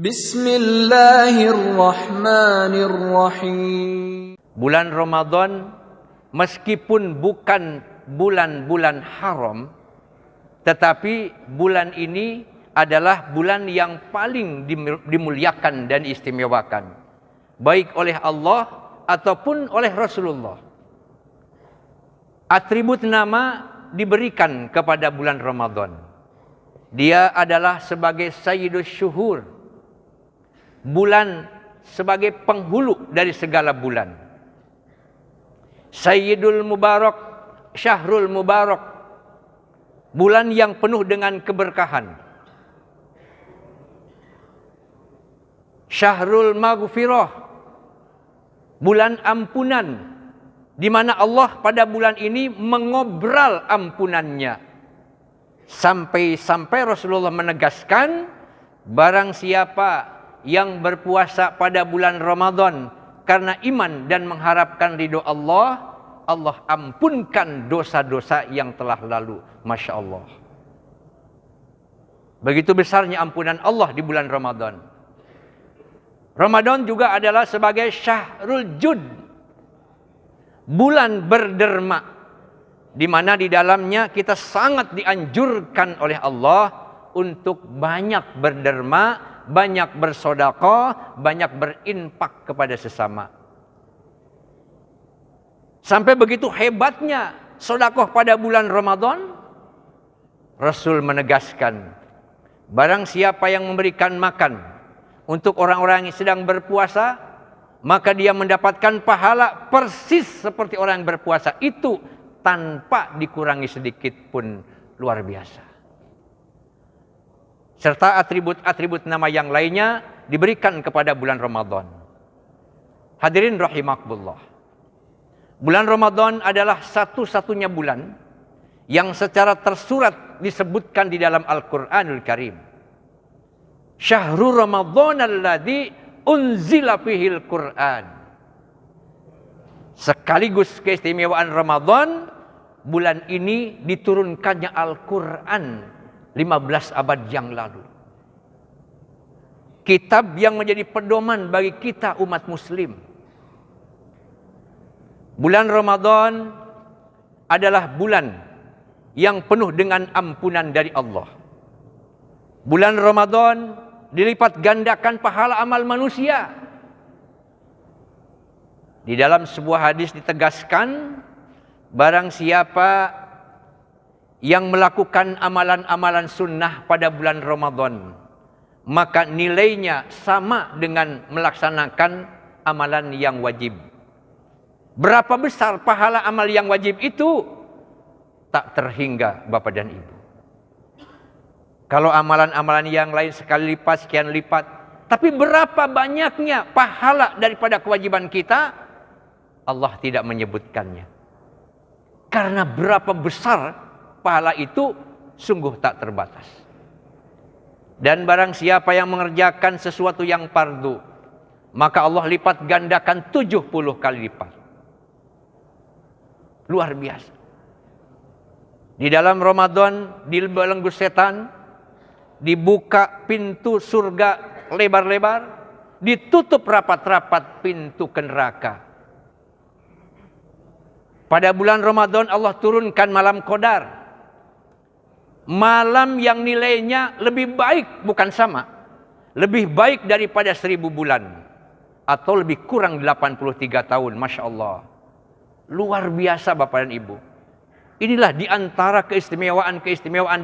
Bismillahirrahmanirrahim. Bulan Ramadan meskipun bukan bulan-bulan haram, tetapi bulan ini adalah bulan yang paling dimuliakan dan istimewakan, baik oleh Allah ataupun oleh Rasulullah. Atribut nama diberikan kepada bulan Ramadan. Dia adalah sebagai Sayyidus Syuhur, bulan sebagai penghulu dari segala bulan. Sayyidul Mubarak, Syahrul Mubarak, bulan yang penuh dengan keberkahan. Syahrul Maghfirah, bulan ampunan, di mana Allah pada bulan ini mengobral ampunannya. Sampai Rasulullah menegaskan, barang siapa yang berpuasa pada bulan Ramadan karena iman dan mengharapkan ridho Allah, Allah ampunkan dosa-dosa yang telah lalu. Masya Allah. Begitu besarnya ampunan Allah di bulan Ramadan. Ramadan juga adalah sebagai Syahrul Jud, bulan berderma, di mana di dalamnya kita sangat dianjurkan oleh Allah untuk banyak berderma, banyak bersedekah, banyak berinfak kepada sesama. Sampai begitu hebatnya sedekah pada bulan Ramadan, Rasul menegaskan, barang siapa yang memberikan makan untuk orang-orang yang sedang berpuasa, maka dia mendapatkan pahala persis seperti orang yang berpuasa itu, tanpa dikurangi sedikit pun. Luar biasa. Serta atribut-atribut nama yang lainnya diberikan kepada bulan Ramadan. Hadirin rahimakumullah. Bulan Ramadan adalah satu-satunya bulan yang secara tersurat disebutkan di dalam Al-Quranul Karim. Syahrul Ramadan alladzi unzila fihil Quran. Sekaligus keistimewaan Ramadan, bulan ini diturunkannya Al-Quran 15 abad yang lalu. Kitab yang menjadi pedoman bagi kita umat muslim. Bulan Ramadan adalah bulan yang penuh dengan ampunan dari Allah. Bulan Ramadan dilipat gandakan pahala amal manusia. Di dalam sebuah hadis ditegaskan, barang siapa yang melakukan amalan-amalan sunnah pada bulan Ramadan, maka nilainya sama dengan melaksanakan amalan yang wajib. Berapa besar pahala amal yang wajib itu? Tak terhingga Bapak dan Ibu. Kalau amalan-amalan yang lain sekali lipat, sekian lipat. Tapi berapa banyaknya pahala daripada kewajiban kita? Allah tidak menyebutkannya. Karena berapa besar pahala itu sungguh tak terbatas. Dan barang siapa yang mengerjakan sesuatu yang fardu, maka Allah lipat gandakan 70 kali lipat. Luar biasa. Di dalam Ramadan dibelenggu setan, dibuka pintu surga lebar-lebar, ditutup rapat-rapat pintu ke neraka. Pada bulan Ramadan Allah turunkan malam Qadar. Malam yang nilainya lebih baik, bukan sama. Lebih baik daripada 1000 bulan. Atau lebih kurang 83 tahun. Masya Allah. Luar biasa Bapak dan Ibu. Inilah di antara keistimewaan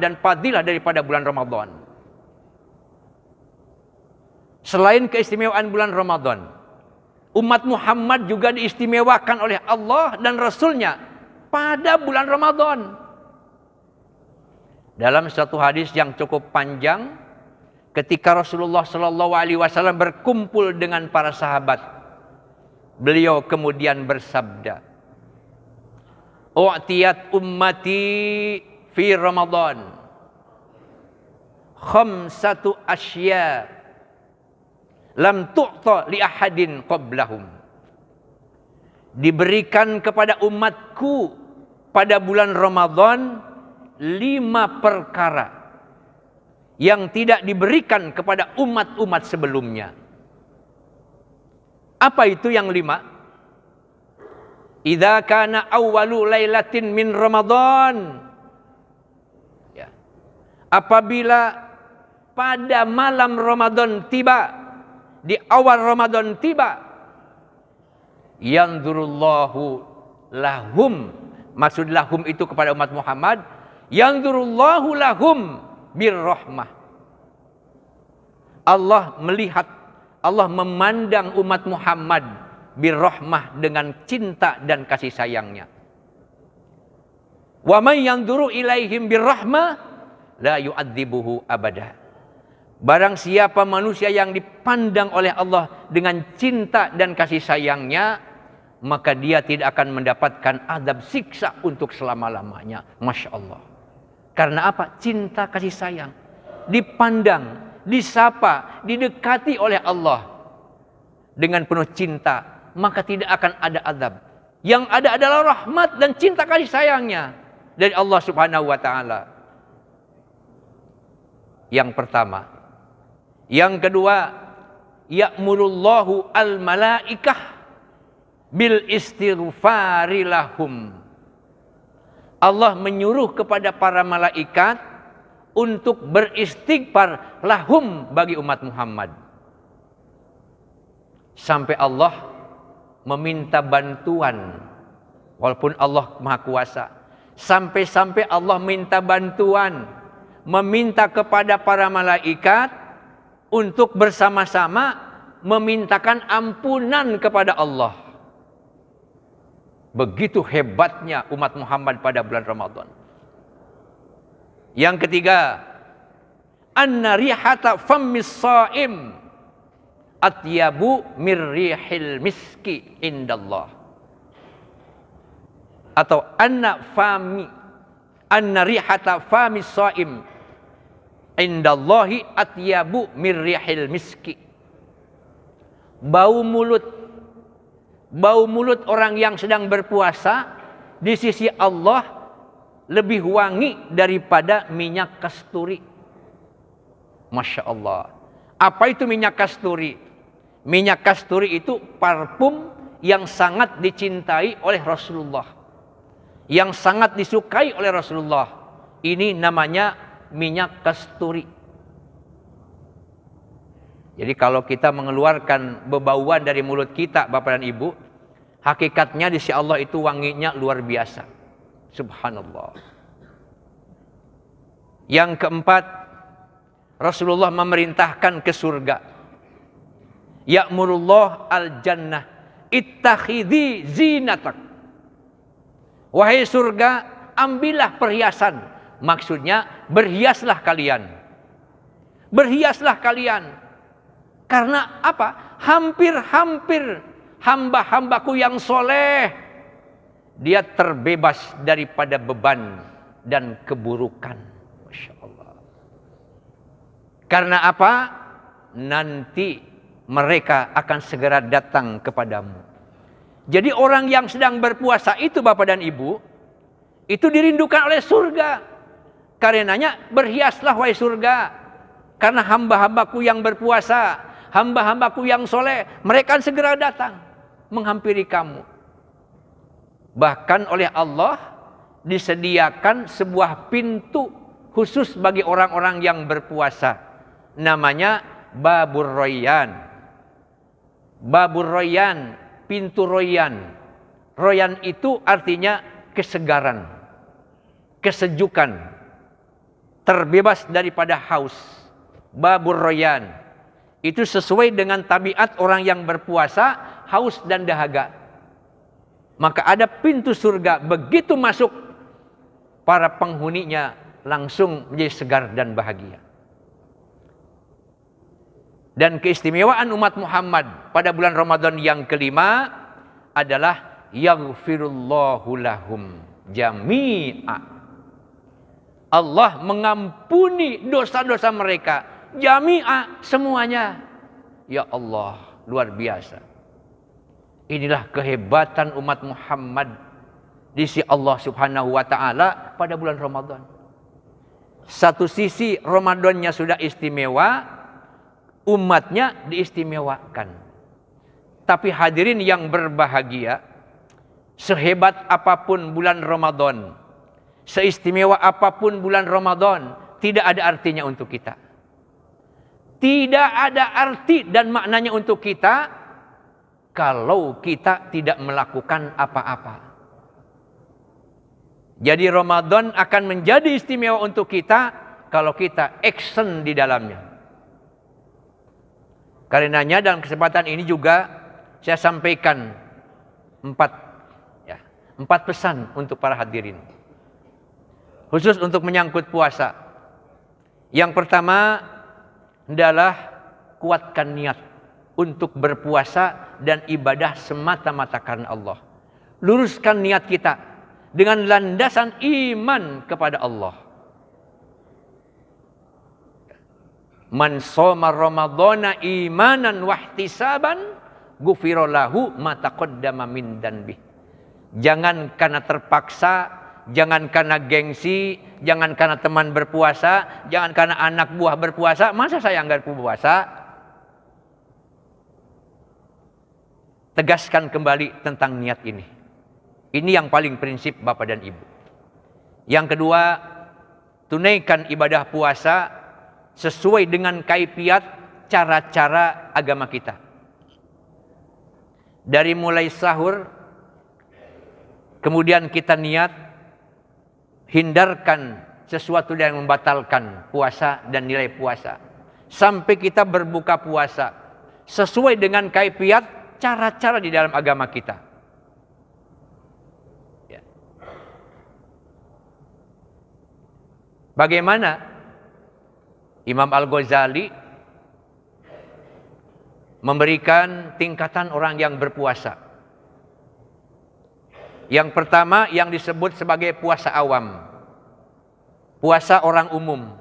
dan fadilah daripada bulan Ramadan. Selain keistimewaan bulan Ramadan, umat Muhammad juga diistimewakan oleh Allah dan Rasulnya pada bulan Ramadan. Dalam satu hadis yang cukup panjang, ketika Rasulullah SAW berkumpul dengan para sahabat, beliau kemudian bersabda, "U'tiyat ummati fi Ramadan khamsatu asya lam tu'ta li ahadin qablahum." Diberikan kepada umatku pada bulan Ramadan 5 perkara yang tidak diberikan kepada umat-umat sebelumnya. Apa itu yang 5? Idza kana awwalu lailatin min Ramadan. Ya. Apabila pada malam Ramadan tiba, di awal Ramadan tiba, yanzurullahu lahum, maksud lahum itu kepada umat Muhammad, yanzurullahu lahum birrahmah. Allah melihat, Allah memandang umat Muhammad birrahmah, dengan cinta dan kasih sayangnya. Wa may yanzuru ilaihim birrahmah la yu'adzibuhu abada. Barang siapa manusia yang dipandang oleh Allah dengan cinta dan kasih sayangnya, maka dia tidak akan mendapatkan azab siksa untuk selama-lamanya. Masya Allah. Karena apa? Cinta kasih sayang. Dipandang, disapa, didekati oleh Allah dengan penuh cinta, maka tidak akan ada azab. Yang ada adalah rahmat dan cinta kasih sayangnya dari Allah Subhanahu wa taala. Yang pertama. Yang kedua, ya'murullahu al-malaikah bil istighfari lahum. Allah menyuruh kepada para malaikat untuk beristighfar lahum, bagi umat Muhammad. Sampai Allah meminta bantuan, walaupun Allah Maha Kuasa. Sampai-sampai Allah minta bantuan, meminta kepada para malaikat untuk bersama-sama memintakan ampunan kepada Allah. Begitu hebatnya umat Muhammad pada bulan Ramadan. Yang ketiga, anna rihata fammis shaim atyabu mirrihil miski indallah. Atau anna rihata fammis shaim indallahi atyabu mirrihil miski. Bau mulut orang yang sedang berpuasa di sisi Allah lebih wangi daripada minyak kasturi. Masya Allah. Apa itu minyak kasturi? Minyak kasturi itu parfum yang sangat dicintai oleh Rasulullah, yang sangat disukai oleh Rasulullah. Ini namanya minyak kasturi. Jadi kalau kita mengeluarkan bebauan dari mulut kita, Bapak dan Ibu, hakikatnya di sisi Allah itu wanginya luar biasa. Subhanallah. Yang keempat, Rasulullah memerintahkan ke surga. Ya'murullah al-jannah ittakhidhi zinatak. Wahai surga, ambillah perhiasan. Maksudnya berhiaslah kalian. Berhiaslah kalian. Karena apa? Hampir-hampir hamba-hambaku yang soleh, dia terbebas daripada beban dan keburukan. Masya Allah. Karena apa? Nanti mereka akan segera datang kepadamu. Jadi orang yang sedang berpuasa itu, Bapak dan Ibu, itu dirindukan oleh surga. Karenanya berhiaslah wahai surga. Karena hamba-hambaku yang berpuasa, hamba-hambaku yang soleh, mereka akan segera datang menghampiri kamu. Bahkan oleh Allah disediakan sebuah pintu khusus bagi orang-orang yang berpuasa. Namanya Babur Royan. Babur Royan, pintu Royan. Royan itu artinya kesegaran, kesejukan, terbebas daripada haus. Babur Royan itu sesuai dengan tabiat orang yang berpuasa, haus dan dahaga. Maka ada pintu surga, begitu masuk para penghuninya langsung menjadi segar dan bahagia. Dan keistimewaan umat Muhammad pada bulan Ramadan yang kelima adalah yaghfirullahu lahum jami'a. Allah mengampuni dosa-dosa mereka jami'a, semuanya. Ya Allah, luar biasa. Inilah kehebatan umat Muhammad di sisi Allah Subhanahu wa taala pada bulan Ramadan. Satu sisi Ramadannya sudah istimewa, umatnya diistimewakan. Tapi hadirin yang berbahagia, sehebat apapun bulan Ramadan, seistimewa apapun bulan Ramadan, tidak ada artinya untuk kita. Tidak ada arti dan maknanya untuk kita kalau kita tidak melakukan apa-apa. Jadi Ramadan akan menjadi istimewa untuk kita kalau kita action di dalamnya. Karenanya dalam kesempatan ini juga saya sampaikan empat pesan untuk para hadirin. Khusus untuk menyangkut puasa. Yang pertama adalah kuatkan niat untuk berpuasa dan ibadah semata-mata karena Allah. Luruskan niat kita dengan landasan iman kepada Allah. Man shoma ramadhana imanan wahtisaban ghufira lahu ma taqaddama min danbi. Jangan karena terpaksa, jangan karena gengsi, jangan karena teman berpuasa, jangan karena anak buah berpuasa, masa saya enggak berpuasa? Tegaskan kembali tentang niat ini. Ini yang paling prinsip Bapak dan Ibu. Yang kedua, tunaikan ibadah puasa sesuai dengan kaifiat cara-cara agama kita. Dari mulai sahur, kemudian kita niat, hindarkan sesuatu yang membatalkan puasa dan nilai puasa. Sampai kita berbuka puasa sesuai dengan kaifiat cara-cara di dalam agama kita. Bagaimana Imam Al-Ghazali memberikan tingkatan orang yang berpuasa. Yang pertama yang disebut sebagai puasa awam. Puasa orang umum.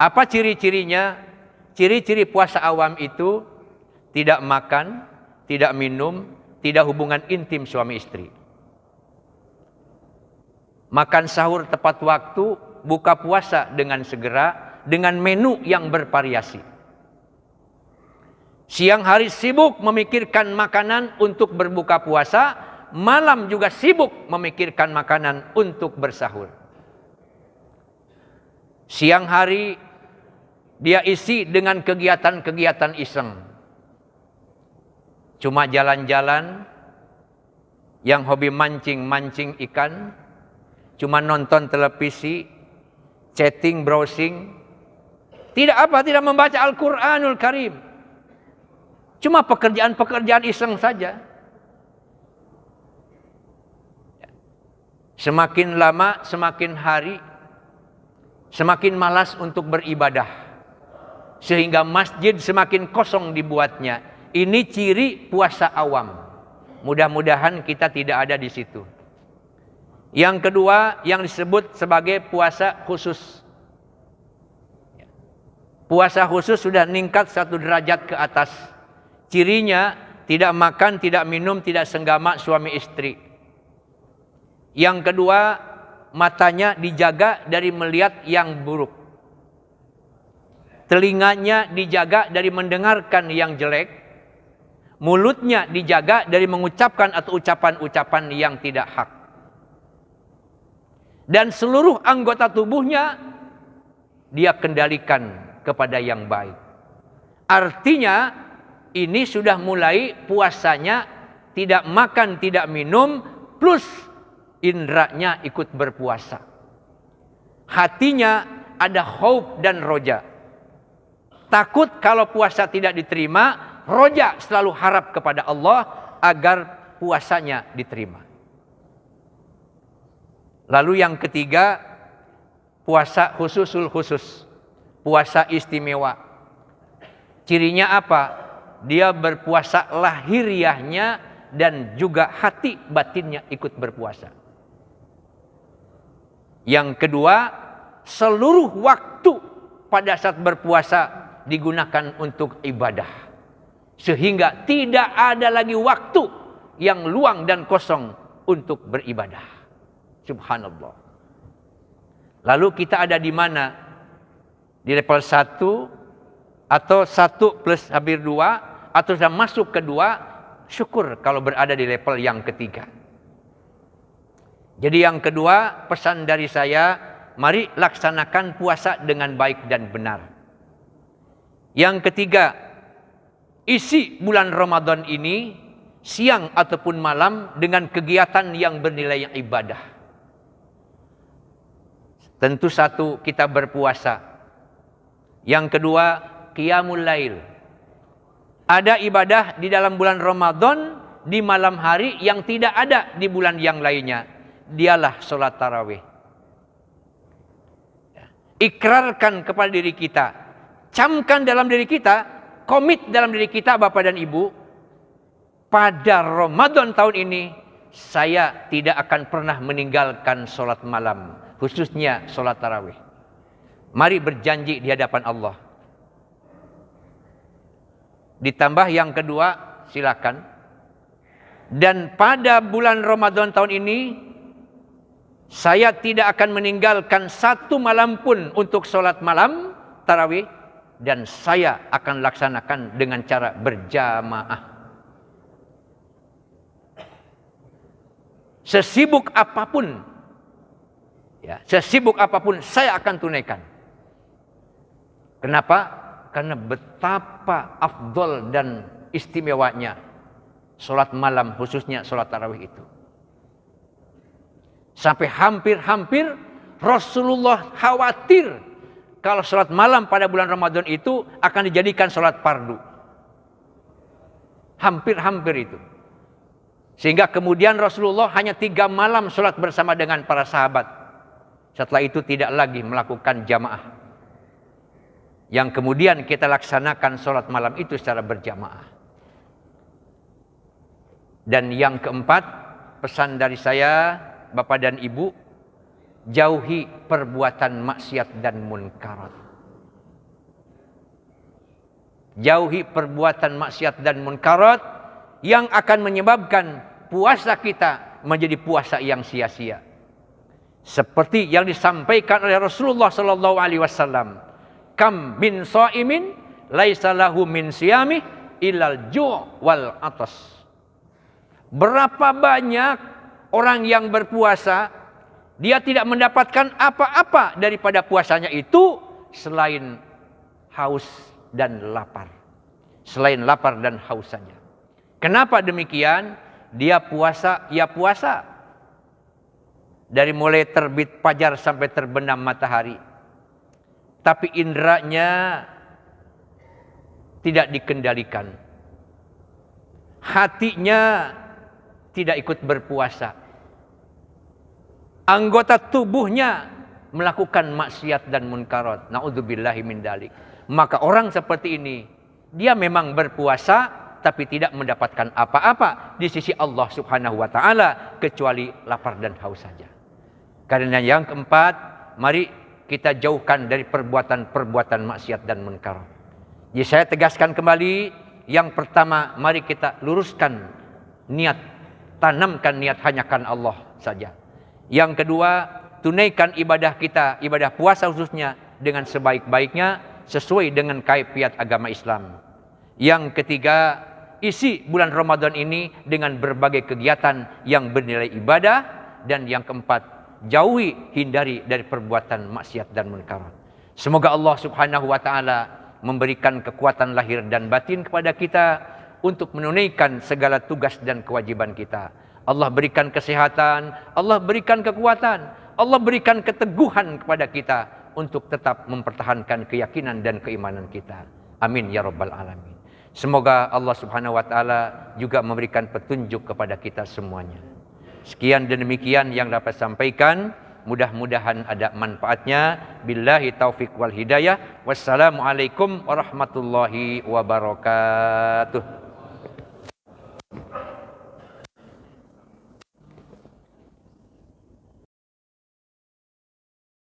Apa ciri-cirinya? Ciri-ciri puasa awam itu tidak makan, tidak minum, tidak hubungan intim suami istri. Makan sahur tepat waktu, buka puasa dengan segera, dengan menu yang bervariasi. Siang hari sibuk memikirkan makanan untuk berbuka puasa, malam juga sibuk memikirkan makanan untuk bersahur. Siang hari dia isi dengan kegiatan-kegiatan iseng. Cuma jalan-jalan, yang hobi mancing ikan, cuma nonton televisi, chatting, browsing. Tidak membaca Al-Quranul Karim. Cuma pekerjaan-pekerjaan iseng saja. Semakin lama, semakin hari, semakin malas untuk beribadah. Sehingga masjid semakin kosong dibuatnya. Ini ciri puasa awam. Mudah-mudahan kita tidak ada di situ. Yang kedua yang disebut sebagai puasa khusus. Puasa khusus sudah meningkat 1 derajat ke atas. Cirinya tidak makan, tidak minum, tidak senggama suami istri. Yang kedua, matanya dijaga dari melihat yang buruk. Telinganya dijaga dari mendengarkan yang jelek. Mulutnya dijaga dari mengucapkan atau ucapan-ucapan yang tidak hak. Dan seluruh anggota tubuhnya dia kendalikan kepada yang baik. Artinya ini sudah mulai puasanya tidak makan, tidak minum, plus indranya ikut berpuasa. Hatinya ada khauf dan roja. Takut kalau puasa tidak diterima, roja selalu harap kepada Allah agar puasanya diterima. Lalu yang ketiga, puasa khususul khusus. Puasa istimewa. Cirinya apa? Dia berpuasa lahiriahnya dan juga hati batinnya ikut berpuasa. Yang kedua, seluruh waktu pada saat berpuasa digunakan untuk ibadah. Sehingga tidak ada lagi waktu yang luang dan kosong untuk beribadah. Subhanallah. Lalu kita ada di mana? Di level 1 atau 1 plus hampir 2 atau sudah masuk ke 2, syukur kalau berada di level yang ketiga. Jadi yang kedua, pesan dari saya, mari laksanakan puasa dengan baik dan benar. Yang ketiga, isi bulan Ramadan ini siang ataupun malam dengan kegiatan yang bernilai ibadah. Tentu satu, kita berpuasa. Yang kedua, qiyamul lail. Ada ibadah di dalam bulan Ramadan di malam hari yang tidak ada di bulan yang lainnya. Dialah sholat tarawih. Ikrarkan kepada diri kita, camkan dalam diri kita, komit dalam diri kita Bapak dan Ibu, pada Ramadan tahun ini saya tidak akan pernah meninggalkan sholat malam, khususnya sholat tarawih. Mari berjanji di hadapan Allah. Ditambah yang kedua, silakan. Dan pada bulan Ramadan tahun ini, saya tidak akan meninggalkan satu malam pun untuk sholat malam tarawih, dan saya akan laksanakan dengan cara berjamaah. Sesibuk apapun, sesibuk apapun saya akan tunaikan. Kenapa? Karena betapa afdol dan istimewanya sholat malam, khususnya sholat tarawih itu. Sampai hampir-hampir Rasulullah khawatir kalau sholat malam pada bulan Ramadan itu akan dijadikan sholat fardu. Hampir-hampir itu. Sehingga kemudian Rasulullah hanya 3 malam sholat bersama dengan para sahabat. Setelah itu tidak lagi melakukan jamaah. Yang kemudian kita laksanakan sholat malam itu secara berjamaah. Dan yang keempat, pesan dari saya, Bapak dan Ibu, jauhi perbuatan maksiat dan munkarat. Jauhi perbuatan maksiat dan munkarat yang akan menyebabkan puasa kita menjadi puasa yang sia-sia. Seperti yang disampaikan oleh Rasulullah sallallahu alaihi wasallam, kam min shaimin laisa lahu min siyamih illal ju' wal atas. Berapa banyak orang yang berpuasa, dia tidak mendapatkan apa-apa daripada puasanya itu selain haus dan lapar. Selain lapar dan haus saja. Kenapa demikian? Dia puasa, ya puasa. Dari mulai terbit fajar sampai terbenam matahari. Tapi inderanya tidak dikendalikan. Hatinya tidak ikut berpuasa. Anggota tubuhnya melakukan maksiat dan munkarat. Na'udzubillahi min dalik. Maka orang seperti ini, dia memang berpuasa tapi tidak mendapatkan apa-apa di sisi Allah Subhanahu wa taala kecuali lapar dan haus saja. Karena yang keempat, mari kita jauhkan dari perbuatan-perbuatan maksiat dan munkar. Jadi saya tegaskan kembali, yang pertama, mari kita luruskan niat, tanamkan niat hanya karena Allah saja. Yang kedua, tunaikan ibadah kita, ibadah puasa khususnya dengan sebaik-baiknya sesuai dengan kaifiat agama Islam. Yang ketiga, isi bulan Ramadan ini dengan berbagai kegiatan yang bernilai ibadah. Dan yang keempat, jauhi, hindari dari perbuatan maksiat dan munkar. Semoga Allah Subhanahu wa taala memberikan kekuatan lahir dan batin kepada kita untuk menunaikan segala tugas dan kewajiban kita. Allah berikan kesehatan, Allah berikan kekuatan, Allah berikan keteguhan kepada kita untuk tetap mempertahankan keyakinan dan keimanan kita. Amin ya rabbal alamin. Semoga Allah Subhanahu wa taala juga memberikan petunjuk kepada kita semuanya. Sekian dan demikian yang dapat sampaikan. Mudah-mudahan ada manfaatnya. Billahi taufik wal hidayah. Wassalamualaikum warahmatullahi wabarakatuh.